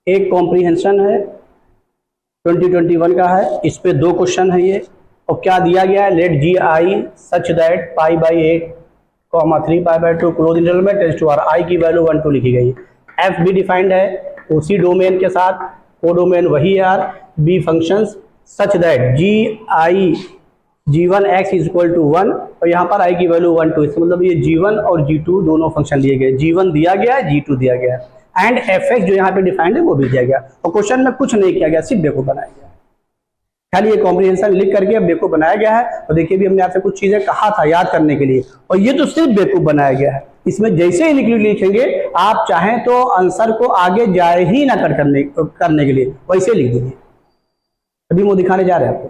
एक कॉम्प्रीहेंशन है 2021 का है, इस पे 2 क्वेश्चन है ये। और क्या दिया गया है, let G I such that pi by 8 3 pi by 2 close interval में टेंड्स टू आर, आई की वैल्यू 1 2 लिखी गई है। एफ भी डिफाइंड है उसी डोमेन के साथ, को डोमेन वही है R, be functions such that G I g1 x is equal to 1 और यहाँ पर i की वैल्यू 1 2, इसका मतलब ये g1 और g2 दोनों फंक्शन दिए गए, g1 दिया गया है, g2 दिया गया है, एंड fx जो यहाँ पे डिफाइंड है वो भी दिया गया। और क्वेश्चन में कुछ नहीं किया गया, सिर्फ बेवकूफ बनाया गया है, खाली ये कॉम्प्रीहेंशन लिख करके अब बेवकूफ बनाया गया है। और देखिए भी हमने आपसे कुछ चीजें कहा था याद करने के लिए, और ये तो सिर्फ बेवकूफ बनाया गया है। इसमें जैसे ही लिखेंगे आप चाहें तो आंसर को आगे जाए ही ना करने के लिए वैसे लिख दीजिए। अभी वो दिखाने जा रहे हैं आपको।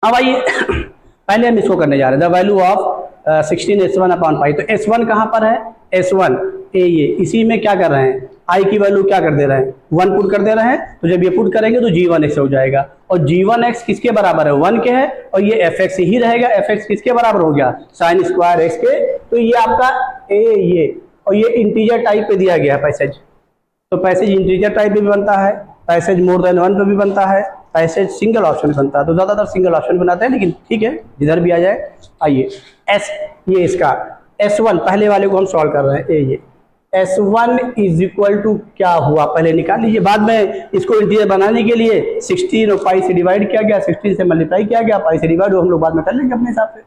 अब आइए पहले हम इसको करने जा रहे हैं, the value of 16 S1 upon pi. तो S1 कहाँ पर है, S1 ये इसी में क्या कर रहे हैं, i की वैल्यू क्या कर दे रहे हैं, 1 पुट कर दे रहे हैं। तो जब ये पुट करेंगे तो g1x हो जाएगा, और g1x किसके बराबर है, 1 के है, और ये fx ही रहेगा, fx किसके बराबर हो गया, साइन स्क्वायर x के। तो ये आपका ये और ये इंटीजर टाइप पे दिया गया है पैसेज, तो पैसेज इंटीजर टाइप पे भी बनता है, पैसेज मोर देन 1 पे भी बनता है, पैसेज सिंगल ऑप्शन बनता है। तो ज्यादातर सिंगल ऑप्शन बनाते हैं, लेकिन ठीक है जिधर भी आ जाए। आइए एस, ये इसका S1 पहले वाले को हम सॉल्व कर रहे हैं, ये S1 इज इक्वल टू क्या हुआ पहले निकाल लीजिए, बाद में इसको इंटीजर बनाने के लिए 16 और पाई से डिवाइड किया गया, 16 से मल्टीप्लाई किया गया, पाई से डिवाइड हम लोग बाद में कर लेंगे अपने हिसाब से।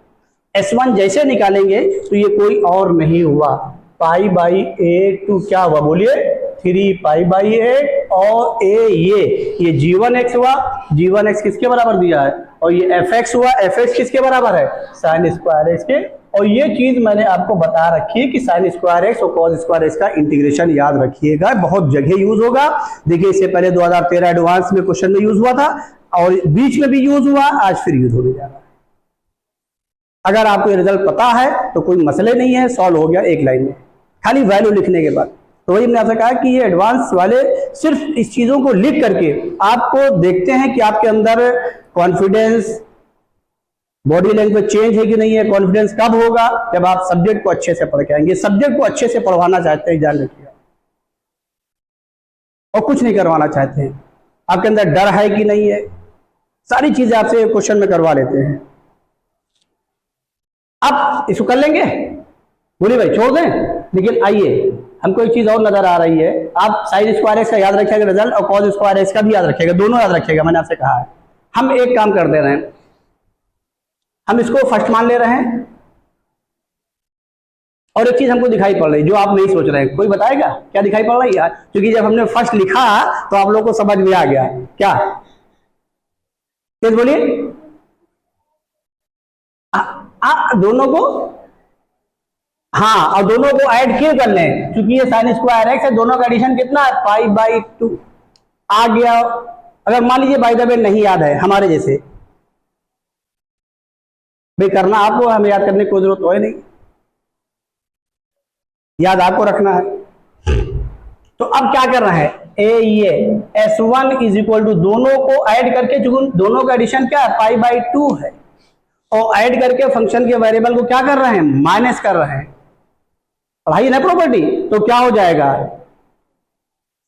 S1 जैसे निकालेंगे तो ये कोई और नहीं हुआ, पाई बाई 8 टू क्या हुआ बोलिए, 3 पाई बाई 8, और ये g1x हुआ, g1x किसके बराबर दिया है, और ये fx हुआ, fx किसके बराबर है, साइन स्क्वायर एक्स के। और ये चीज मैंने आपको बता रखी है कि साइन स्क्वायर एक्स और कॉस स्क्वायर एक्स का इंटीग्रेशन याद रखिएगा, बहुत जगह यूज होगा। देखिए इससे पहले 2013 एडवांस में क्वेश्चन में यूज हुआ था, और बीच में भी यूज हुआ, आज फिर यूज होने जा रहा है। अगर आपको ये रिजल्ट पता है तो कोई मसले नहीं है, सॉल्व हो गया एक लाइन में, खाली वैल्यू लिखने के बाद। तो वही मैंने आपसे कहा कि ये एडवांस वाले सिर्फ इस चीजों को लिख करके आपको देखते हैं कि आपके अंदर कॉन्फिडेंस, बॉडी लैंग्वेज चेंज है कि नहीं है। कॉन्फिडेंस कब होगा, जब आप सब्जेक्ट को अच्छे से पढ़ के आएंगे। सब्जेक्ट को अच्छे से पढ़वाना चाहते हैं, जान रखिएगा, और कुछ नहीं करवाना चाहते हैं। आपके अंदर डर है कि नहीं है, सारी चीजें आपसे क्वेश्चन में करवा लेते हैं। अब इसको कर लेंगे, बोलिए भाई छोड़ दें। लेकिन आइए हमको एक चीज और नजर आ रही है, आप साइन स्क्वायर एक्स का याद रखिएगा रिजल्ट, और कॉस स्क्वायर एक्स का भी याद रखिएगा, दोनों याद रखिएगा, मैंने आपसे कहा है। हम एक काम कर दे रहे हैं, हम इसको फर्स्ट मान ले रहे हैं, और एक चीज हमको दिखाई पड़ रही है जो आप नहीं सोच रहे हैं। कोई बताएगा क्या दिखाई पड़ रही है? क्योंकि जब हमने फर्स्ट लिखा तो आप लोगों को समझ में आ गया क्या, बोलिए। दोनों को, हाँ, और दोनों को ऐड क्यों कर लें, क्योंकि ये साइन स्क्वायर एक्स है, दोनों का एडिशन कितना है, पाई बाई 2 आ गया। अगर मान लीजिए बाय द वे नहीं याद है हमारे जैसे, भाई करना आपको, हमें याद करने की कोई जरूरत है नहीं, याद आपको रखना है। तो अब क्या कर रहे हैं, ये S1 इज इक्वल टू दोनों को ऐड करके, चूंकि दोनों का एडिशन क्या है, पाई बाई 2 है, और ऐड करके फंक्शन के वेरिएबल को क्या कर रहे हैं, माइनस कर रहे हैं। पढ़ाई ना प्रॉपर्टी, तो क्या हो जाएगा,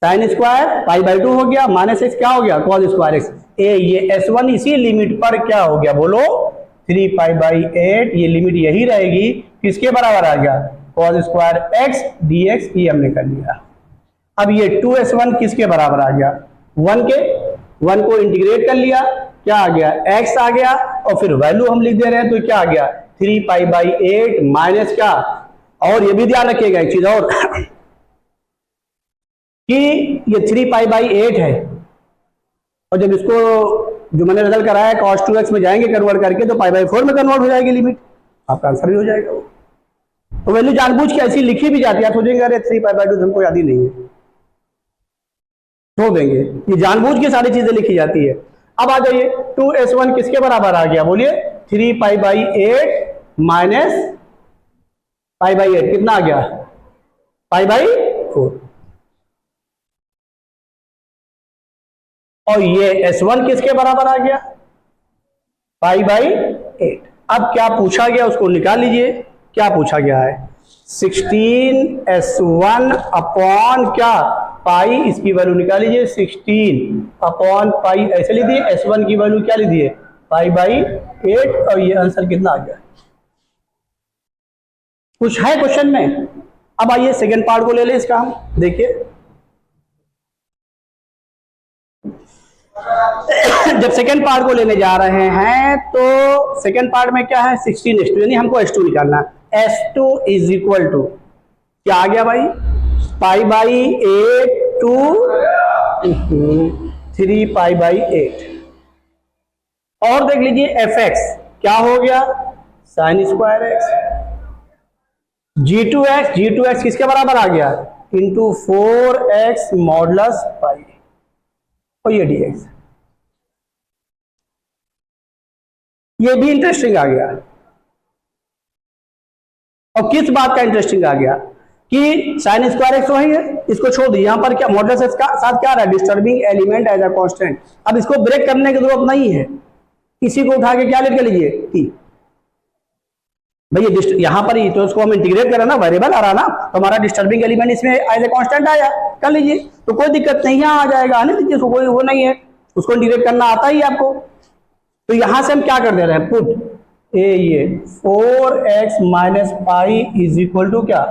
साइन स्क्वायर पाई बाई 2 हो गया, माइनस एक्स क्या हो गया, कॉस स्क्वायर एक्स। ये S1 इसी लिमिट पर क्या हो गया बोलो, 3 पाई बाई 8, ये लिमिट यही रहेगी, किसके बराबर आ गया, कॉस स्क्वायर एक्स dx, ये हमने कर लिया। अब ये 2S1 किसके बराबर आ गया, 1 के, 1 को इंटीग्रेट कर लिया, क्या आ गया, x आ गया, और फिर वैल्यू हम लिख दे रहे हैं, तो क्या आ गया, 3 पाई बाई 8 माइनस क्या, और ये भी ध्यान रखिएगा एक चीज और कि ये 3 पाई बाई 8 है, और जब इसको जो मैंने रिजल्ट कराया है cos 2x में जाएंगे कन्वर्ट करके, तो पाई बाई 4 में कन्वर्ट हो जाएगी लिमिट, आपका आंसर भी हो जाएगा वो। तो वैल्यू जानबूझ के ऐसी लिखी भी जाती है, आप सोचेंगे अरे 3 पाई बाई 2 हमको याद ही नहीं है, छोड़ देंगे, ये जानबूझ के सारी चीजें लिखी जाती है। अब आ जाइए 2S1 किसके बराबर आ गया बोलिए, 3 pi by 8 minus pi by 8, कितना आ गया, पाई बाई 4, और ये S1 किसके बराबर आ गया, पाई बाई 8। अब क्या पूछा गया उसको निकाल लीजिए, क्या पूछा गया है, 16S1 अपॉन क्या, पाई इसकी वैल्यू निकाल लीजिए 16 अपॉन पाई ऐसे ली दिए, S1 की वैल्यू क्या ली दिए पाई बाई 8 और ये आंसर कितना आ गया। कुछ है क्वेश्चन में। अब आइए सेकेंड पार्ट को ले ले इसका हम देखिए। जब सेकेंड पार्ट को लेने जा रहे हैं तो सेकेंड पार्ट में क्या है 16:2 यानी हमको S2 निकालना है। S2 इज इक्वल टू क्या आ गया भाई pi by 8 to 3 pi by 8 और देख लीजिए fx क्या हो गया साइन स्क्वायर एक्स। g2x किसके बराबर आ गया इंटू 4x मॉडुलस पाई और ये dx। ये भी इंटरेस्टिंग आ गया। और किस बात का इंटरेस्टिंग आ गया कि साइन स्क्वायर एक्स वही है, इसको छोड़ दी। यहां पर क्या मॉडुलस इसका साथ क्या रहा है disturbing element as a constant. अब इसको ब्रेक करने की जरूरत नहीं है, इसी को उठा के क्या लिख लीजिए टी। भैया यहां पर ही तो उसको हम इंटीग्रेट करें ना, वेरिएबल आ रहा ना, तो हमारा डिस्टर्बिंग एलिमेंट इसमें एज ए कांस्टेंट आया, कर लीजिए तो कोई दिक्कत नहीं, यहां आ जाएगा आने दीजिए, कोई वो नहीं है, उसको इंटीग्रेट करना आता ही आपको। तो यहां से हम क्या कर दे रहे हैं पुट ये 4x minus pi is equal to क्या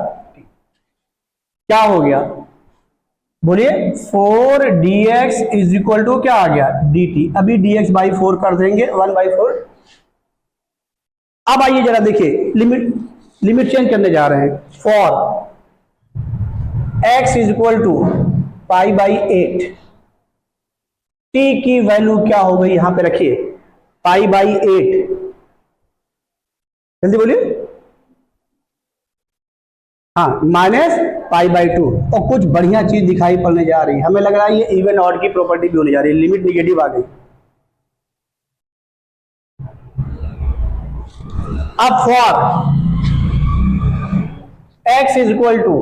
हो गया बोलिए 4dx इज इक्वल टू क्या आ गया dt। अभी dx बाई 4 कर देंगे 1/4। अब आइए जरा देखिए लिमिट चेंज करने जा रहे हैं। For x is equal to pi by 8 t की वैल्यू क्या हो गई यहां पे रखिए पाई बाई 8 जल्दी बोलिए हाँ माइनस पाई बाई 2 और कुछ बढ़िया चीज दिखाई पड़ने जा रही है। हमें लग रहा है ये इवन ऑड की प्रॉपर्टी भी होने जा रही है, लिमिट निगेटिव आ गई। अब for x is equal to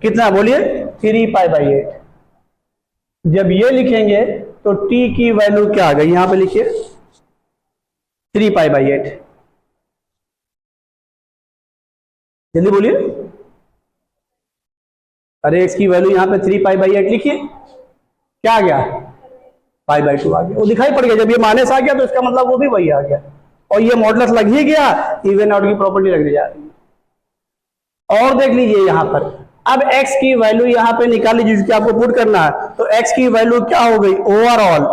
कितना बोलिए 3 पाई बाई 8। जब ये लिखेंगे तो t की वैल्यू क्या आ गई यहां पे लिखिए 3 पाई बाई 8। जल्दी बोलिए अरे x की वैल्यू यहां पे 3 पाई बाई 8 लिखिए, क्या आ गया पाई बाई 2 आ गया। वो दिखाई पड़ गया, जब ये माइनस आ गया तो इसका मतलब वो भी वही आ गया और ये मॉडुलस लग ही गया, इवन आउट की प्रॉपर्टी लगने जा रही है। और देख लीजिए यहां पर अब x की वैल्यू यहां पे निकाल लीजिए जिसकी आपको पुट करना है, तो x की वैल्यू क्या हो गई ओवरऑल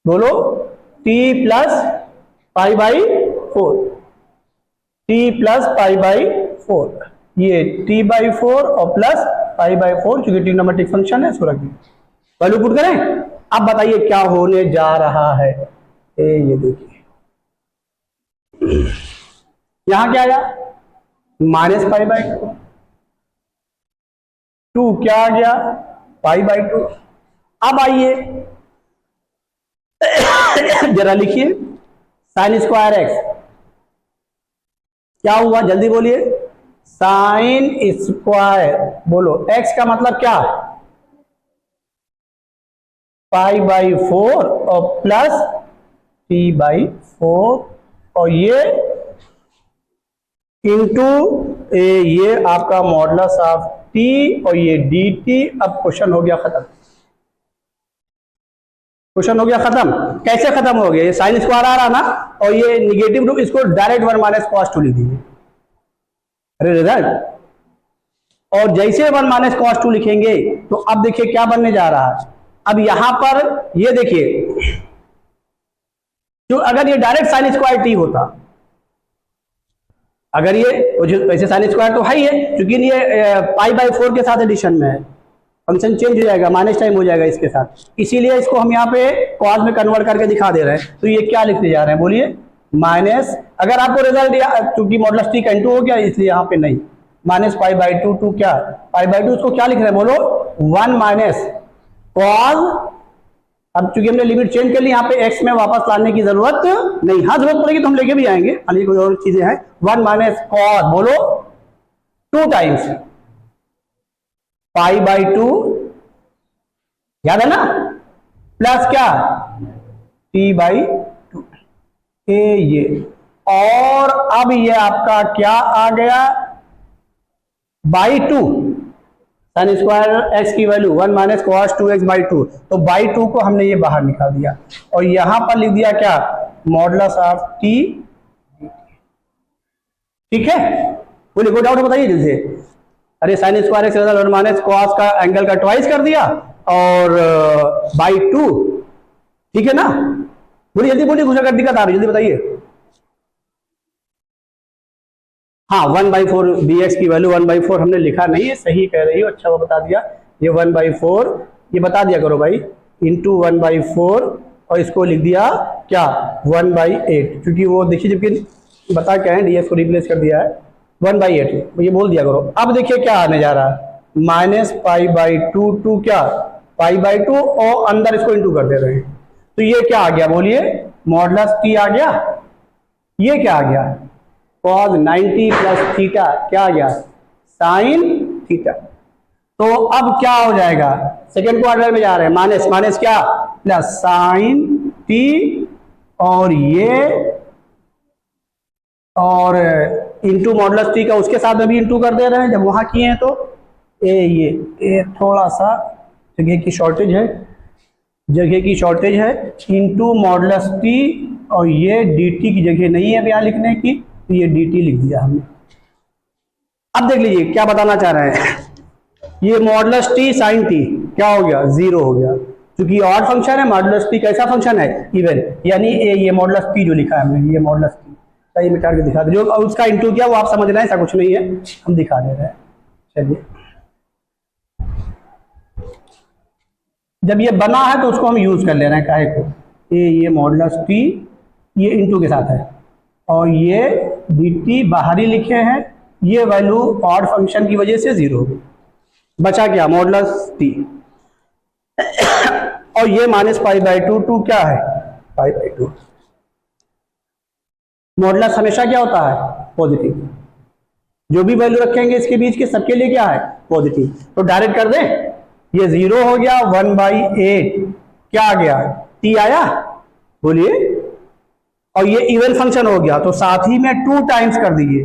बोलो t plus pi by 4, t plus pi by 4, ये t बाई 4 और प्लस पाई बाई 4 चूंकि ट्रिग्नोमेट्रिक फंक्शन है इसको रख दीजिए वैल्यू पुट करें। अब बताइए क्या होने जा रहा है ये देखिए यहां क्या आया माइनस पाई बाई 2 क्या आ गया पाई बाई 2। अब आइए जरा लिखिए साइन स्क्वायर एक्स क्या हुआ जल्दी बोलिए साइन स्क्वायर बोलो x का मतलब क्या पाई बाई 4 और प्लस t बाई 4 और ये इंटू ये आपका मॉडुलस ऑफ t और ये dt। अब क्वेश्चन हो गया खत्म, क्वेश्चन हो गया खत्म। कैसे खत्म हो गया, ये साइन स्क्वायर आ रहा ना और ये निगेटिव रूप, इसको डायरेक्ट 1 माइनस कॉस 2 लिख दीजिए। अरे रिजल्ट और जैसे 1 माइनस कॉस 2 लिखेंगे तो अब देखिए क्या बनने जा रहा है। अब यहां पर ये देखिए जो अगर ये डायरेक्ट साइन स्क्वायर टी होता, अगर ये वैसे साइन स्क्वायर तो है ही है क्योंकि ये पाई बाई 4 के साथ एडिशन में है, फंक्शन चेंज हो जाएगा माइनस टाइम हो जाएगा इसके साथ, इसीलिए इसको हम यहाँ पे कॉस में कन्वर्ट करके दिखा दे रहे हैं। तो ये क्या लिखते जा रहे हैं बोलिए माइनस, अगर आपको रिजल्ट क्योंकि मॉडुलस टी कैंटू हो गया इसलिए यहाँ पे नहीं, माइनस पाई बाई 2 टू क्या पाई बाई 2, इसको क्या लिख रहे हैं बोलो 1 माइनस कॉस। अब चूंकि हमने लिमिट चेंज कर ली यहाँ पे x में वापस लाने की जरूरत नहीं, हाँ जरूरत पड़ेगी तो हम लेके भी आएंगे, खाली कोई और चीजें हैं। 1 माइनस कॉस बोलो 2 टाइम्स पाई बाई 2 याद है ना प्लस क्या t बाई 2 ये और अब ये आपका क्या आ गया बाई 2 साइन स्क्वायर एक्स की value 1 minus cos 2x by 2, तो बाई 2 को हमने ये बाहर निकाल दिया और यहां पर लिख दिया क्या, मॉडुलस ऑफ टी। ठीक है, बोलिए कोई डाउट बताइए जल्दी से। अरे sine square x 1 minus cos का एंगल का ट्वाइस कर दिया और बाई 2, ठीक है ना। बोलिए जल्दी बोलिए, कुछ अगर दिक्कत आ रही जल्दी बताइए। हाँ 1/4 bx की वैल्यू 1/4 हमने लिखा नहीं है, सही कह रही हो, अच्छा वो बता दिया। ये 1/4 ये बता दिया करो भाई, इंटू 1/4 और इसको लिख दिया क्या 1/8, क्योंकि वो देखिए जबकि बता क्या है ds को रिप्लेस कर दिया है 1/8, ये बोल दिया करो। अब देखिए क्या आने जा रहा है, माइनस π/2 टू क्या π/2 और अंदर इसको इंटू कर दे रहे हैं, तो ये क्या आ गया बोलिए, मॉडुलस टी आ गया। ये क्या आ गया, cos 90 प्लस थीटा क्या आ गया, साइन थीटा। तो अब क्या हो जाएगा, सेकेंड क्वाड्रेंट में जा रहे हैं, माइनस माइनस क्या प्लस साइन टी और ये और इंटू मॉडुलस टी का उसके साथ में भी इंटू कर दे रहे हैं जब वहां किए हैं, तो ये थोड़ा सा जगह की शॉर्टेज है, इंटू मॉडुलस टी और ये डी टी की जगह नहीं है अब यहाँ लिखने की, तो ये dt लिख दिया हमने। अब देख लीजिए क्या बताना चाह रहे हैं, ये मॉडुलस टी साइन टी क्या हो गया, 0 हो गया, क्योंकि ऑड फंक्शन है, मॉडुलस टी कैसा फंक्शन है, इवन, यानी ये मॉडुलस टी जो लिखा है हमने, ये मॉडुलस टी सही मिटा के दिखा दे, जो उसका इंटू किया वो आप समझ रहे हैं, ऐसा कुछ नहीं है, हम दिखा दे रहे हैं। चलिए जब ये बना है तो उसको हम यूज कर ले रहे हैं, काहे को, ये मॉडुलस टी ये इंटू के साथ है और ये dt बाहरी लिखे हैं, ये वैल्यू ऑड फंक्शन की वजह से 0 हो गई, बचा क्या मॉडुलस टी और ये माइनस π/2 टू क्या है π/2। मॉडुलस हमेशा क्या होता है, पॉजिटिव, जो भी वैल्यू रखेंगे इसके बीच के सबके लिए क्या है, पॉजिटिव। तो डायरेक्ट कर दें, ये 0 हो गया, 1/8 क्या आ गया, t आया, बोलिए, और ये इवन फंक्शन हो गया तो साथ ही में 2 टाइम्स कर दीजिए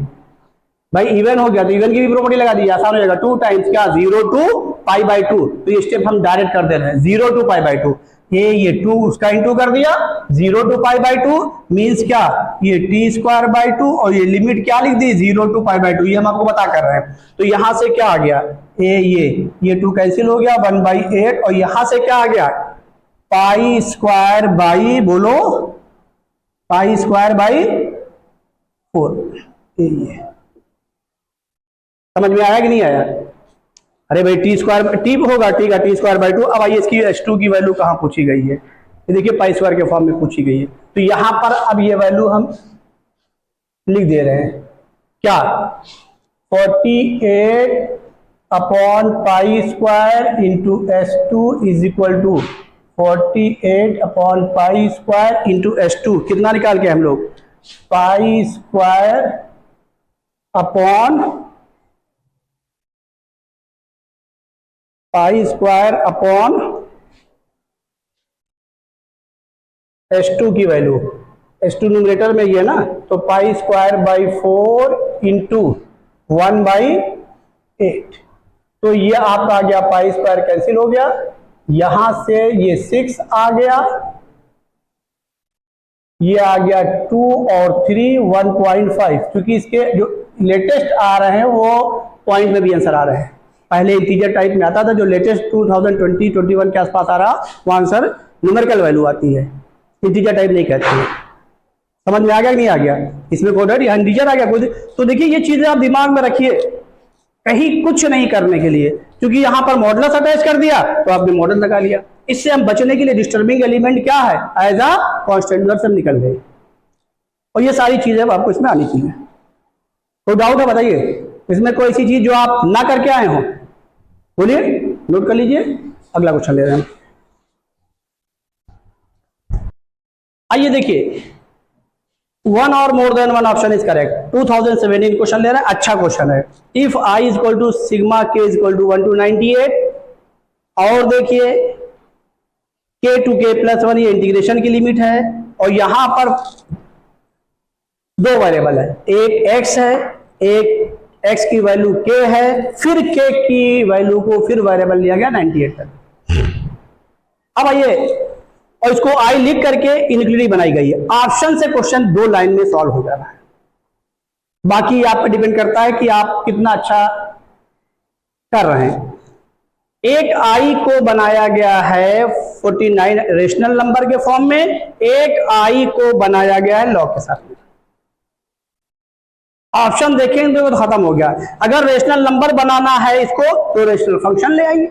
भाई, इवन हो गया तो इवन की भी प्रॉपर्टी लगा दीजिए, आसान हो जाएगा, 2 टाइम्स क्या 0 टू π/2, तो ये स्टेप हम डायरेक्ट कर दे रहे हैं, 0 टू π/2, ये 2 उसका इंटू कर दिया, 0 टू π/2 मीन्स क्या, ये t²/2 और ये लिमिट क्या लिख दी 0 टू π/2, ये हम आपको बता कर रहे हैं। तो यहां से क्या आ गया, ये 2 कैंसिल हो गया 1/8 और यहां से क्या आ गया π² बोलो π²/4, ये समझ में आया कि नहीं आया। अरे भाई टी होगा, ठीक है, t²/2। अब आइए इसकी h2 की वैल्यू कहाँ पूछी गई है, ये देखिए π² के फॉर्म में पूछी गई है, तो यहां पर अब ये वैल्यू हम लिख दे रहे हैं क्या, 48/π² into h2 is equal to 48/π² into h2, कितना निकाल के हम लोग π² अपॉन h2 की वैल्यू, h2 न्यूमरेटर में ये ना, तो π²/4 इंटू 1/8, तो ये आपका आ गया π² कैंसिल हो गया, यहां से ये 6 आ गया, ये आ गया 2 और 3 1.5, क्योंकि इसके जो लेटेस्ट आ रहे हैं वो पॉइंट में भी आंसर आ रहे हैं, पहले इंटीजर टाइप में आता था, जो लेटेस्ट 2020-21 के आसपास आ रहा वो आंसर न्यूमेरिकल वैल्यू आती है, इंटीजर टाइप नहीं कहते हैं। समझ में आ गया कि नहीं आ गया, इसमें कोडेड या इंटीजर आ गया कोई, तो देखिए ये चीजें आप दिमाग में रखिए, कहीं कुछ नहीं करने के लिए, क्योंकि यहां पर मॉडुलस अटैच कर दिया तो आपने मॉडल लगा लिया, इससे हम बचने के लिए डिस्टर्बिंग एलिमेंट क्या है, एज अ कांस्टेंट से निकल गए, और ये सारी चीजें आपको इसमें आनी चाहिए। कोई डाउट है बताइए, इसमें कोई ऐसी चीज जो आप ना करके आए हो, बोलिए, नोट कर लीजिए, अगला क्वेश्चन ले रहे हैं। आइए देखिए, वन और more than one option is correct, 2017 question ले रहे हैं, अच्छा क्वेश्चन है। If I is equal to sigma K is equal to 1 to 98, और देखिए k to k+1 ये इंटीग्रेशन की लिमिट है, और यहां पर 2 वेरिएबल है, एक x है एक x की वैल्यू k है, फिर k की वैल्यू को फिर वेरिएबल लिया गया 98 तक। अब आइए और इसको i लिख करके इनक्लूडिंग बनाई गई है। ऑप्शन से क्वेश्चन 2 लाइन में सॉल्व हो जा रहा है। बाकी आप पे डिपेंड करता है कि आप कितना अच्छा कर रहे हैं। एक i को बनाया गया है 49 रेशनल नंबर के फॉर्म में, एक i को बनाया गया है लॉग के साथ में। ऑप्शन देखेंगे तो खत्म हो गया। अगर रेशनल नंबर बनाना है इसको तो रेशनल फंक्शन ले आइए।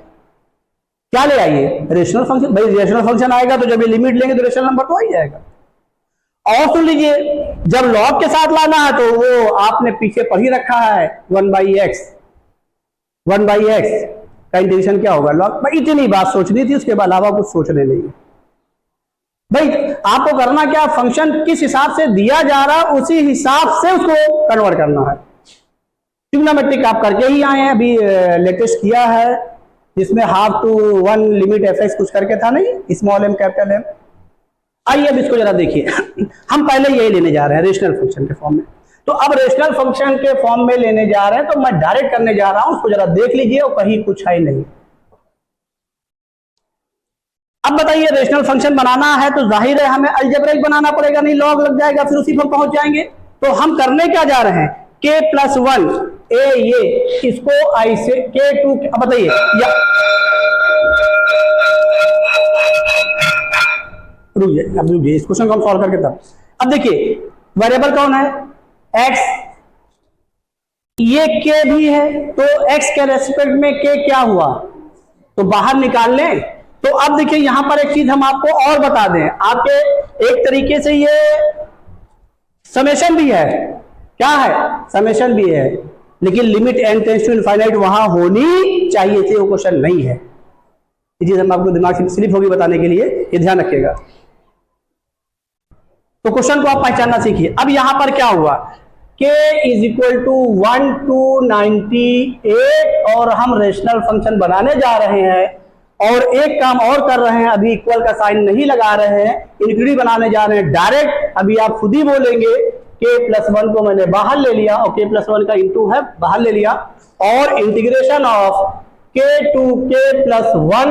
क्या ले आइए? Rational function. भाई रेशनल फंक्शन आएगा तो जब ये लिमिट लेंगे तो रेशनल नंबर तो आ ही जाएगा। और सुन लीजिए, जब लॉग के साथ लाना है तो वो आपने पीछे पढ़ ही रखा है 1/x का इंटीग्रेशन क्या होगा? लॉग। भाई इतनी बात सोचनी थी, उसके अलावा कुछ सोचने नहीं। भाई आपको करना क्या, फंक्शन किस हिसाब से दिया जा रहा है उसी हिसाब से उसको कन्वर्ट करना है। ट्रिग्नोमेट्रिक आप करके ही आए हैं, अभी लेटेस्ट किया है जिसमें हाफ टू 1 लिमिट fx कुछ करके था नहीं, स्मॉल m कैपिटल M। आइए अब इसको जरा देखिए। हम पहले यही लेने जा रहे हैं रेशनल फंक्शन के फॉर्म में। तो अब रेशनल फंक्शन के फॉर्म में लेने जा रहे हैं तो मैं डायरेक्ट करने जा रहा हूं, उसको जरा देख लीजिए और कहीं कुछ है नहीं। अब बताइए, रेशनल फंक्शन बनाना है तो जाहिर है हमें अलजेब्रिक बनाना पड़ेगा, नहीं लॉग लग जाएगा, फिर उसी पर पहुंच जाएंगे। तो हम करने क्या जा रहे हैं, k+1 ये इसको i से k2। अब बताइए रुकिए, इस क्वेश्चन को हम सॉल्व करके तब। अब देखिए वेरिएबल कौन है? x। ये k भी है तो x के रेस्पेक्ट में k क्या हुआ तो बाहर निकाल लें। तो अब देखिए यहां पर एक चीज हम आपको और बता दें, आपके एक तरीके से ये समेशन भी है। क्या है? समेशन भी है, लेकिन limit n tends to infinite वहां होनी चाहिए थी, वो क्वेश्चन नहीं है। ये चीज हम आपको दिमाग से स्लिप होगी बताने के लिए, ये ध्यान रखिएगा। तो क्वेश्चन को आप पहचानना सीखिए। अब यहां पर क्या हुआ, k = 1 to 98 और हम रेशनल फंक्शन बनाने जा रहे हैं। और एक काम और कर रहे हैं, अभी इक्वल का साइन नहीं लगा रहे हैं, इंक्लूडिंग बनाने जा रहे हैं डायरेक्ट। अभी आप खुद ही बोलेंगे k+1 को मैंने बाहर ले लिया और k+1 का इंटू है बाहर ले लिया, और integration of k to k+1।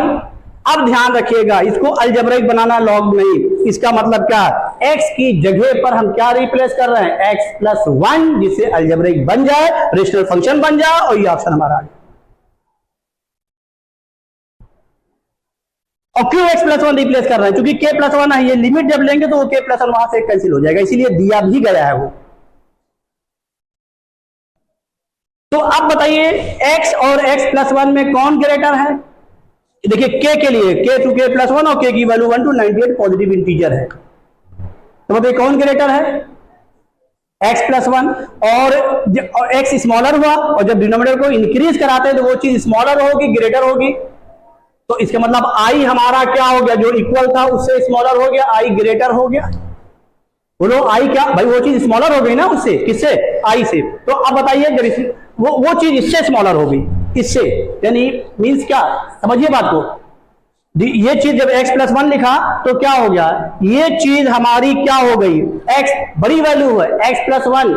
अब ध्यान रखिएगा, इसको अलजेब्रिक बनाना, लॉग नहीं। इसका मतलब क्या, x की जगह पर हम क्या रिप्लेस कर रहे हैं, x+1, जिससे अलजेब्रिक बन जाए, रेशनल फंक्शन बन जाए, और ये ऑप्शन हमारा आ गया। और क्यों x+1 रिप्लेस कर रहे हैं, क्योंकि k+1 है, ये लिमिट जब लेंगे तो वो k+1 वहां से कैंसिल हो जाएगा, इसीलिए दिया भी गया है वो। तो अब बताइए x और x+1 में कौन ग्रेटर है? देखिए k के लिए k to k+1 और k की वैल्यू 1 to 98 पॉजिटिव इंटीजर है, तो बताइए कौन ग्रेटर है, x+1। और x स्मॉलर हुआ, और जब डिनोमिनेटर को इंक्रीज कराते हैं तो वो चीज स्मॉलर होगी, ग्रेटर होगी। तो इसका मतलब i हमारा क्या हो गया, जो इक्वल था उससे स्मॉलर हो गया, i ग्रेटर हो गया। बोलो i क्या, भाई वो चीज स्मॉलर हो गई ना उससे, किससे, i से। तो अब बताइए वो चीज इससे स्मॉलर हो गई, इससे, यानी मींस क्या, समझिए बात को। ये चीज जब x+1 लिखा तो क्या हो गया, ये चीज हमारी क्या हो गई, x बड़ी वैल्यू है, x+1,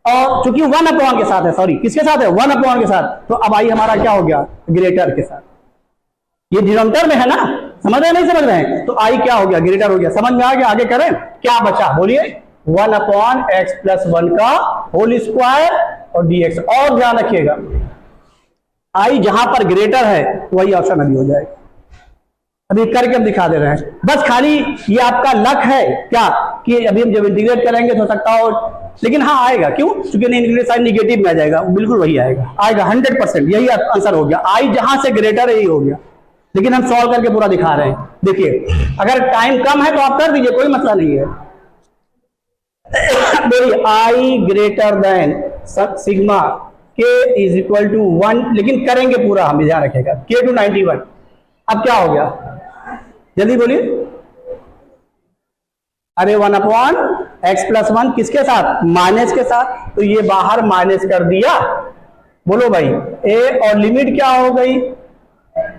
और चूंकि 1/, के साथ है, सॉरी किसके साथ है, 1/, के साथ। तो अब i हमारा क्या हो गया, ग्रेटर के साथ। ये डिनोमिनेटर में है ना, समझ रहे नहीं समझ रहे हैं, तो i क्या हो गया, ग्रेटर हो गया। समझ में आ गया, आगे करें, क्या बचा बोलिए, 1/x+1 का होल स्क्वायर और dx। और ध्यान रखिएगा i जहां पर ग्रेटर है वही ऑप्शन अभी हो जाएगा। अभी करके हम दिखा दे रहे हैं, बस खाली ये आपका लक है क्या, कि अभी हम जब इंटीग्रेट करेंगे तो हो सकता हो, लेकिन हाँ आएगा, क्यों, क्योंकि इंटीग्रेट साइन निगेटिव में आ जाएगा, बिल्कुल वही आएगा, 100%, यही आंसर हो गया। i जहां से ग्रेटर है यही हो गया, लेकिन हम सॉल्व करके पूरा दिखा रहे हैं। देखिए अगर टाइम कम है तो आप कर दीजिए, कोई मसला नहीं है। बोलिए i greater than sigma k = 1, लेकिन करेंगे पूरा, हम ध्यान रखेगा, k to 91। अब क्या हो गया, जल्दी बोलिए, अरे 1/x+1 किसके साथ, माइनस के साथ, तो ये बाहर माइनस कर दिया। बोलो भाई a, और लिमिट क्या हो गई,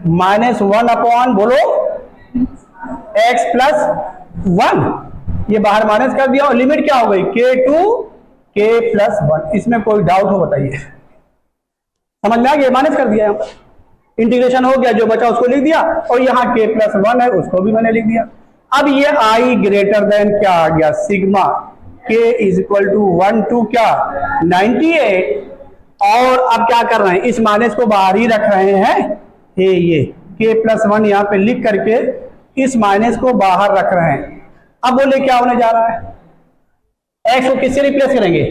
-1/, बोलो x+1, ये बाहर माइनस कर दिया, और लिमिट क्या हो गई, k to k+1, इसमें कोई डाउट हो बताइए? समझ में आ गया? माइनस कर दिया, यहाँ पर इंटीग्रेशन हो गया, जो बचा उसको लिख दिया, और यहाँ k+1 है उसको भी मैंने लिख दिया। अब ये i ग्रेटर देन क्या आ गया, sigma k is equal to 1 to क्या 98, और अब क्या कर रहे हैं, इस माइनस को बाहर ही रख रहे हैं, ये k+1 यहाँ पे लिख करके इस माइनस को बाहर रख रहे हैं। अब बोले क्या होने जा रहा है, x को किससे रिप्लेस करेंगे,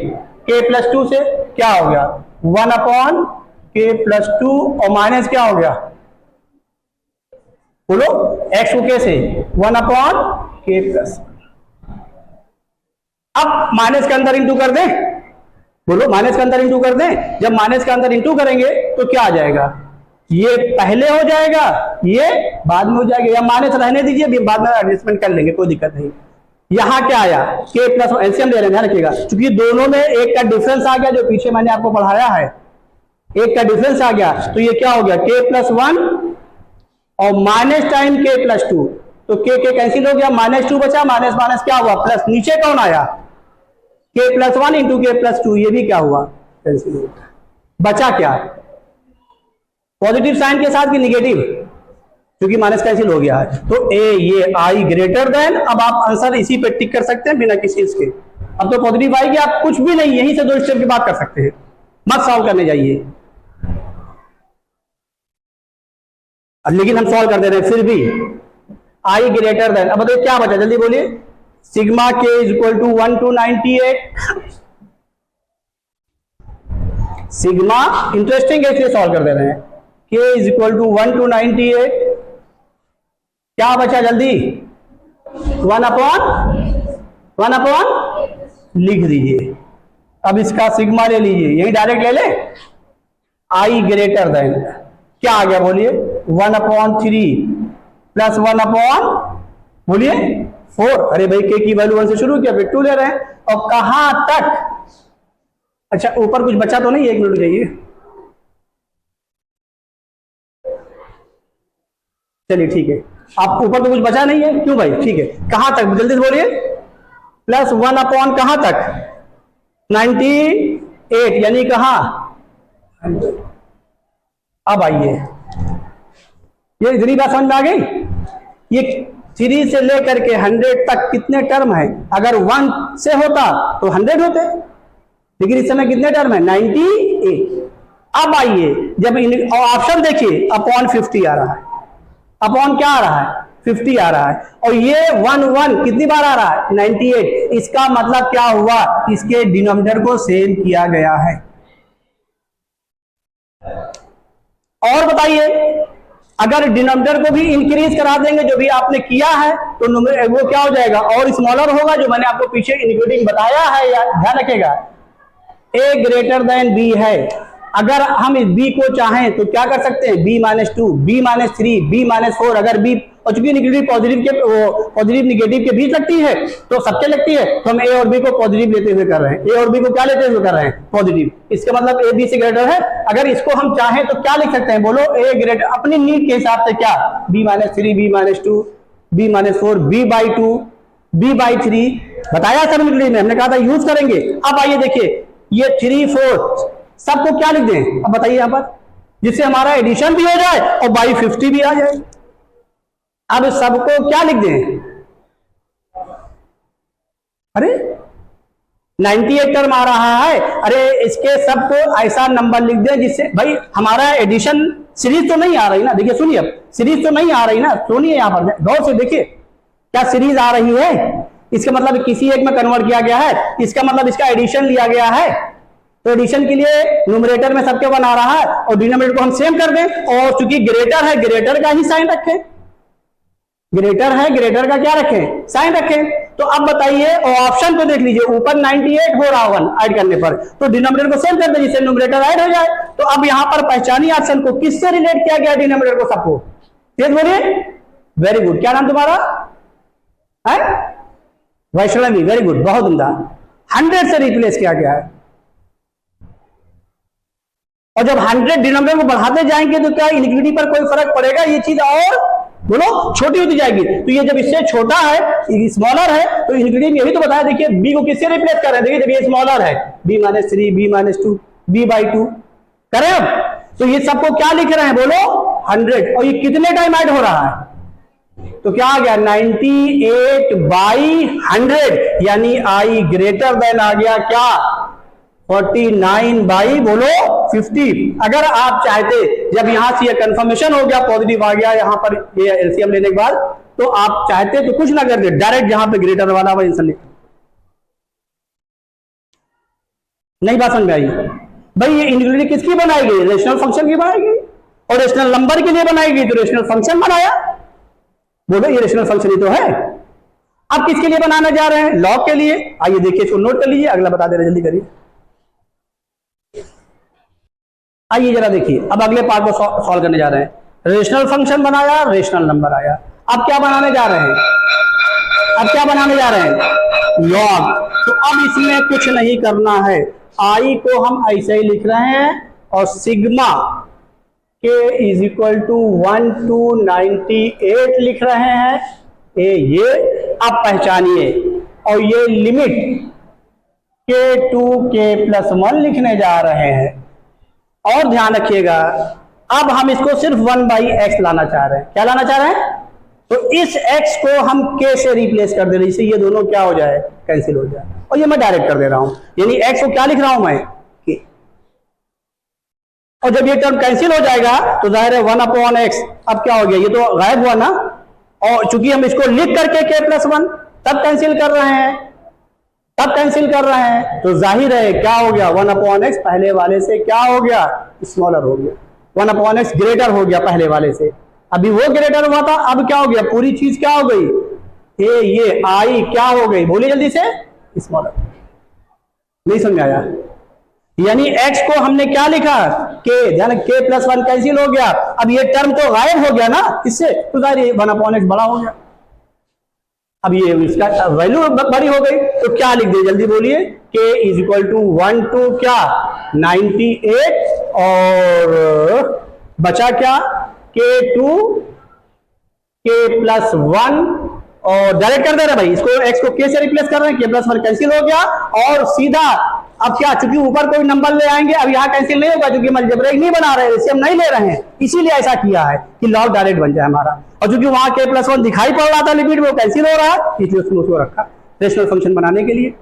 k+2 से, क्या हो गया 1/k+2, और माइनस क्या हो गया, बोलो x को कैसे 1/k+। अब माइनस के अंदर इंटू कर दें, बोलो माइनस के अंदर इंटू कर दें, जब माइनस के अंदर इंटू करेंगे तो क्या आ जाएगा, ये पहले हो जाएगा, ये बाद में हो जाएगा, या माइनस रहने दीजिए, बाद में एडजस्टमेंट कर लेंगे, कोई दिक्कत नहीं। यहां क्या आया, k+1 एलसीएम ले लेना, रखिएगा, क्योंकि दोनों में एक का डिफरेंस आ गया, जो पीछे मैंने आपको पढ़ाया है, एक का डिफरेंस आ गया, तो ये क्या हो गया k+1 और माइनस टाइम k+2, तो k कैंसिल हो गया, -2 बचा, माइनस माइनस क्या हुआ प्लस, नीचे कौन आया k+1 इंटू k+2, ये भी क्या हुआ कैंसिल हो गया, बचा क्या, पॉजिटिव साइन के साथ कि निगेटिव, क्योंकि माइनस कैंसिल हो गया है, तो ए ये आई ग्रेटर देन, अब आप आंसर इसी पे टिक कर सकते हैं बिना किसी इसके। अब तो पॉजिटिव आएगी, आप कुछ भी नहीं, यहीं से दो स्टेप की बात कर सकते हैं, मत सॉल्व करने जाइए। लेकिन हम सॉल्व कर दे रहे हैं फिर भी, आई ग्रेटर देन, अब बताइए क्या बचा, जल्दी बोलिए, sigma K is equal to 1 to 98, sigma interesting है इसलिए सॉल्व कर दे रहे हैं, के इज इक्वल टू 1 to 98, क्या बचा जल्दी, 1/1 लिख दीजिए। अब इसका सिग्मा ले लीजिए, यही डायरेक्ट ले ले, आई ग्रेटर देन क्या आ गया बोलिए, 1/3 प्लस 1/, बोलिए 4, अरे भाई के की वैल्यू 1 से शुरू किया, फिर 2 ले रहे हैं, और कहां तक, अच्छा ऊपर कुछ बचा तो नहीं, 1 मिनट जाइए, चलिए ठीक है, आप ऊपर तो कुछ बचा नहीं है, क्यों भाई, ठीक है, कहां तक जल्दी से बोलिए, प्लस 1/, कहां तक 98, यानी कहां, अब आइए, ये इतनी बात समझ में आ गई, ये 3 से लेकर के 100 तक कितने टर्म है, अगर 1 से होता तो 100 होते, लेकिन इस समय कितने टर्म है 98। अब आइए, जब ऑप्शन देखिए, अपॉन 50 आ रहा है, अपॉन क्या आ रहा है 50 आ रहा है, और ये 1 कितनी बार आ रहा है 98, इसका मतलब क्या हुआ, इसके डिनोमिनेटर को सेम किया गया है। और बताइए, अगर डिनोमिनेटर को भी इंक्रीज करा देंगे जो भी आपने किया है, तो वो क्या हो जाएगा, और स्मॉलर होगा, जो मैंने आपको पीछे इंक्लूडिंग बताया है, या ध्यान रखेगा, a ग्रेटर देन b है, अगर हम इस b को चाहें तो क्या कर सकते हैं, b-2, b-3, b-4, अगर b और चूंकि निगेटिव पॉजिटिव के पॉजिटिव निगेटिव के बीच लगती है तो सबके लगती है, तो हम a और b को पॉजिटिव लेते हुए कर रहे हैं, a और b को क्या लेते हुए कर रहे हैं पॉजिटिव, इसका मतलब a b से ग्रेटर है। अगर इसको हम चाहें तो क्या लिख सकते हैं, बोलो a ग्रेटर, अपनी नीड के हिसाब से क्या, b-3, b-2, b-4, b/2, b/3 बताया सब में, हमने कहा था यूज करेंगे। अब आइए देखिए, ये 3, 4 सबको क्या लिख दें, अब बताइए यहां पर, जिससे हमारा एडिशन भी हो जाए और बाई 50 भी आ जाए। अब सबको क्या लिख दें, अरे 98 टर्म आ रहा है, अरे इसके सबको ऐसा नंबर लिख दें जिससे भाई हमारा एडिशन, सीरीज तो नहीं आ रही ना, देखिए सुनिए, अब सीरीज तो नहीं आ रही ना, सुनिए यहां पर गौर से देखिए, क्या सीरीज आ रही है, इसका मतलब किसी एक में कन्वर्ट किया गया है, इसका मतलब इसका एडिशन लिया गया है, तो एडिशन के लिए न्यूमरेटर में सबके 1 आ रहा है, और डिनोमिनेटर को हम सेम कर दें, और चूंकि ग्रेटर है ग्रेटर का ही साइन रखें, ग्रेटर है ग्रेटर का क्या रखें साइन रखें। तो अब बताइए, और ऑप्शन को देख लीजिए, ऊपर 98 हो रहा 1 ऐड करने पर, तो डिनोमिनेटर को सेम कर दें जिससे न्यूमरेटर ऐड हो जाए। तो अब यहां पर पहचानिए ऑप्शन को, किससे रिलेट किया गया डिनोमिनेटर को, सबको तेज बोलिए, वेरी गुड, क्या नाम तुम्हारा है, वैष्णवी, वेरी गुड, बहुत उम्दा, 100 से रिप्लेस किया गया है। और जब 100 डिनोमिनेटर को बढ़ाते जाएंगे तो क्या इनइक्विटी पर कोई फर्क पड़ेगा, ये चीज और बोलो छोटी होती जाएगी। तो ये जब इससे छोटा है, स्मॉलर है, तो इंग्रेडिएंट यही तो बताया। देखिए बी को किससे रिप्लेस कर रहे हैं, देखिए जब ये स्मॉलर है b-3 b-2 b/2 करें अब। तो ये सबको क्या लिख रहे हैं बोलो 100, और ये कितने टाइम ऐड हो रहा है, तो क्या आ गया 98/100, यानी i ग्रेटर देन आ गया क्या 49 बोलो 50। अगर आप चाहते, जब यहां से ये कंफर्मेशन हो गया पॉजिटिव आ गया यहां पर ये एलसीएम लेने के बाद, तो आप चाहते तो कुछ ना करते, डायरेक्ट जहां पे ग्रेटर वाला आंसर लिख। नहीं बात समझ में आई भाई। ये इंग्रेडिएंट किसकी बनाई गई, रेशनल फंक्शन की बनाई गई, और रेशनल नंबर के लिए बनाई गई, तो रेशनल फंक्शन बनाया। बोलो ये रेशनल फंक्शन ही तो है। अब किसके लिए बनाने जा रहे हैं, लॉग के लिए। आइए देखिए, इसको नोट कर लीजिए, अगला बता दे रहे, जल्दी करिए। आइए जरा देखिए, अब अगले पार्ट को सॉल्व करने जा रहे हैं। रेशनल फंक्शन बनाया, रेशनल नंबर आया, अब क्या बनाने जा रहे हैं, अब क्या बनाने जा रहे हैं, लॉग। तो अब इसमें कुछ नहीं करना है, आई को हम ऐसे ही लिख रहे हैं, और sigma k is equal to 1 to 98 लिख रहे हैं। ये आप पहचानिए, और ये लिमिट k to k+1 लिखने जा रहे हैं। और ध्यान रखिएगा, अब हम इसको सिर्फ 1/x लाना चाह रहे हैं। क्या लाना चाह रहे हैं, तो इस x को हम k से रिप्लेस कर दे रहे हैं, इससे ये दोनों क्या हो जाए, कैंसिल हो जाए। और ये मैं डायरेक्ट कर दे रहा हूं, यानी x को क्या लिख रहा हूं मैं, k। और जब ये टर्म कैंसिल हो जाएगा तो जाहिर है 1/x, अब क्या हो गया, ये तो गायब हुआ ना। और चूंकि हम इसको लिख करके k+1 तब कैंसिल कर रहे हैं, तब कैंसिल कर रहे हैं, तो जाहिर है क्या हो गया, 1/x पहले वाले से क्या हो गया, स्मॉलर हो गया। 1/x ग्रेटर हो गया पहले वाले से, अभी वो ग्रेटर हुआ था, अब क्या हो गया, पूरी चीज क्या हो गई, ये आई क्या हो गई, बोलिए जल्दी से, स्मॉलर। नहीं समझ आया, यानी x को हमने क्या लिखा, k, ध्यान k+1 कैंसिल हो गया, अब ये टर्म तो गायब हो गया ना इससे, तो जाहिर 1/x बड़ा हो गया। अब ये इसका वैल्यू बड़ी हो गई, तो क्या लिख दिए जल्दी बोलिए, k is equal to 1 to क्या 98, और बचा क्या k to k+1, और डायरेक्ट कर दे रहे भाई, इसको x को k से रिप्लेस कर रहे हैं, k+1 कैंसिल हो गया, और सीधा अब क्या, चूंकि ऊपर कोई नंबर ले आएंगे, अब यहाँ कैंसिल नहीं होगा, क्योंकि हम अलजेब्रिक नहीं बना रहे हैं, इसे हम नहीं ले रहे हैं, इसीलिए ऐसा किया है कि लॉग डायरेक्ट बन जाए हमारा। और चूंकि वहां k+1 दिखाई पड़ रहा था लिमिट में, वो कैंसिल हो रहा है, इसलिए उसको रखा रेशनल फंक्शन बनाने के लिए।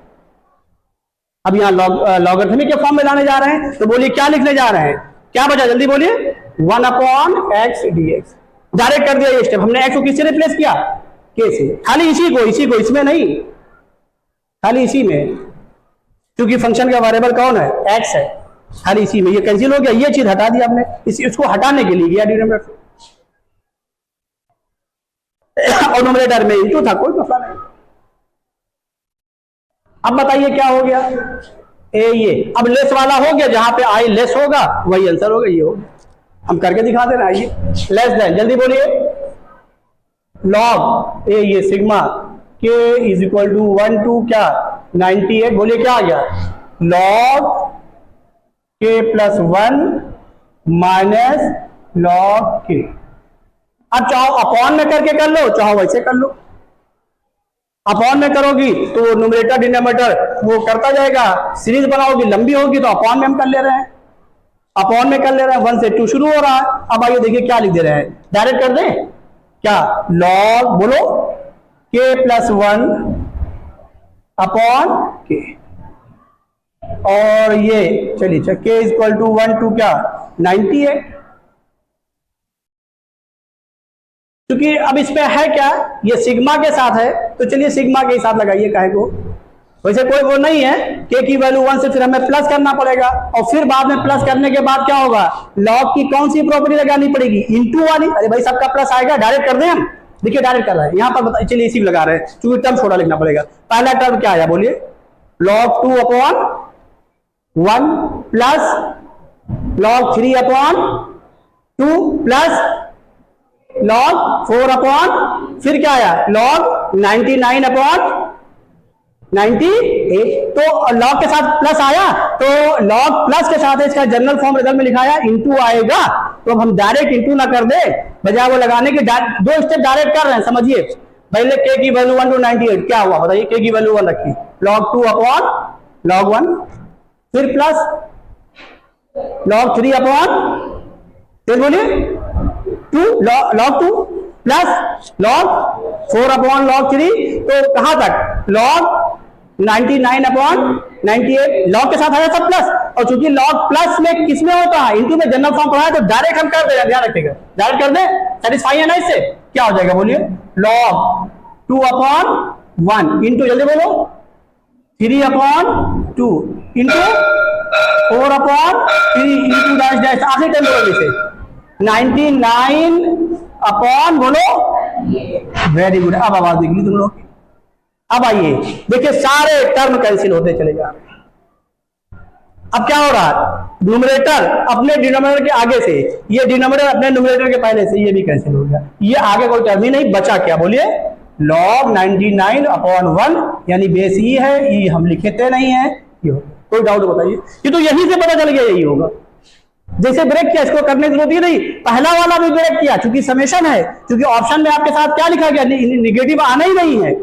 अब यहाँ लॉगरिथमिक के फॉर्म में लाने जा रहे हैं, तो बोलिए क्या लिखने जा रहे हैं, क्या बचा जल्दी बोलिए, 1/x dx। डायरेक्ट कर दिया ये स्टेप, हमने x को किससे रिप्लेस किया, k से, खाली इसी को, इसमें नहीं, खाली इसी में, क्योंकि फंक्शन का वेरिएबल कौन है, x है, खाली इसी में। ये कैंसिल हो गया, ये चीज हटा दी आपने, इसको हटाने के लिए गया डिनोमिनेटर से, और न्यूमरेटर में इंटू था, कोई मसला नहीं। अब बताइए क्या हो गया, ये अब लेस वाला हो गया, जहां पे आई लेस होगा वही आंसर होगा, ये हो गया। हम करके दिखा दे रहे हैं, आइए, लेस देन, जल्दी बोलिए, लॉग ये sigma k is equal to 1 to क्या 98, बोलिए क्या आ गया, log k+1 minus log k। अब चाहो अपॉन में करके कर लो, चाहो वैसे कर लो। अपॉन में करोगी तो न्यूमरेटर डिनोमिनेटर वो करता जाएगा, सीरीज बनाओगी लंबी होगी तो अपॉन में हम कर ले रहे हैं, अपॉन में कर ले रहे हैं, 1 से 2 शुरू हो रहा है। अब आइए देखिए क्या लिख दे रहे हैं, डायरेक्ट कर दें क्या, लॉग बोलो k+1 अपॉन k, और ये चलिए k is equal to 1 to क्या 98, क्योंकि अब इसमें है क्या, ये सिग्मा के साथ है, तो चलिए सिग्मा के साथ लगाइए, काहे को, वैसे कोई वो नहीं है, k की वैल्यू 1 से फिर हमें प्लस करना पड़ेगा, और फिर बाद में प्लस करने के बाद क्या होगा, लॉग की कौन सी प्रॉपर्टी लगानी पड़ेगी, इनटू वाली। अरे भाई सबका प्लस आएगा, डायरेक्ट कर दें हम, देखिए डायरेक्ट कर रहे हैं यहाँ पर, चलिए इसी लगा रहे हैं, क्योंकि टर्म छोटा लिखना पड़ेगा। पहला टर्म क्या आया बोलिए, log 2/1 plus log 3/2 plus log 4/, फिर क्या आया, log 99/98। तो log के साथ प्लस आया, तो log प्लस के साथ इसका जनरल फॉर्म रिजल्ट में लिखाया, इंटू आएगा तो अब हम डायरेक्ट इंटू ना कर दे, बजाय वो लगाने के दो स्टेप डायरेक्ट कर रहे हैं। समझिए, पहले k की वैल्यू 1 to 98, क्या हुआ बताइए, k की वैल्यू 1 रखी, log 2 अपॉन log 1, फिर प्लस log 3 अपॉन, फिर बोलिए 2 log 2 plus log 4 upon log 3, तो कहां तक log 99 अपॉन 98, log के साथ आया सब प्लस, और चूंकि log प्लस में किसमें होता है, इंटू में जनरल फॉर्म पढ़ा है, तो डायरेक्ट हम कर देगा, ध्यान रखिएगा, डायरेक्ट कर दे, सेटिस्फाई है ना इससे, क्या हो जाएगा बोलिए, log 2 अपॉन 1 इंटू, जल्दी बोलो, 3 upon 2 into 4 upon 3 into dash dash, आखिरी टर्म बोलो इसे 99 अपॉन, बोलो, वेरी गुड। अब आवाज निकली तुम लोग। अब आइए देखिए, सारे टर्म कैंसिल होते चले जा रहे हैं। अब क्या हो रहा है, न्यूमरेटर अपने डिनोमिनेटर के आगे से, ये डिनोमिनेटर अपने न्यूमरेटर के पहले से, ये भी कैंसिल हो गया, ये आगे कोई टर्म ही नहीं बचा, क्या बोलिए, log 99 अपॉन 1, यानी बेस ई है, ई हम लिखते नहीं है, ये हो, कोई डाउट बताइए, ये तो यहीं से पता चल गया यही होगा। जैसे ब्रेक किया, इसको करने की जरूरत ही नहीं, पहला वाला भी ब्रेक किया, चूंकि समेशन है, क्योंकि ऑप्शन में आपके साथ क्या लिखा गया, निगेटिव आना ही नहीं है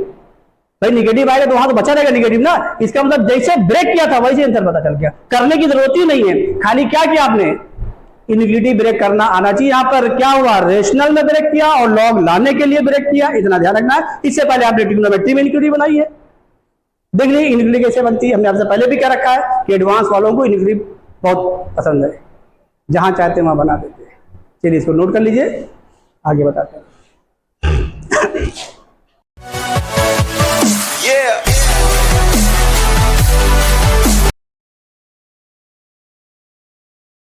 भाई, निगेटिव आएगा तो वहां तो बचा रहेगा निगेटिव ना, इसका मतलब जैसे ब्रेक किया था वैसे आंसर पता चल गया, करने की जरूरत ही नहीं है, खाली क्या किया आपने, इनग्लिटी ब्रेक करना आना चाहिए। यहां पर क्या हुआ, रेशनल में ब्रेक किया और लॉग लाने के लिए ब्रेक किया, इतना ध्यान रखना है। इससे पहले आपने ट्रिग्नोमेट्री में इनक्लूडिव बनाई है, देख लीजिए इनक्लूडिव कैसे बनती है, हमने आपसे पहले भी कह रखा है कि एडवांस वालों को इनक्लूडिव बहुत पसंद है, जहां चाहते हैं वहां बना देते हैं। चलिए इसको नोट कर लीजिए, आगे बताते हैं। Yeah.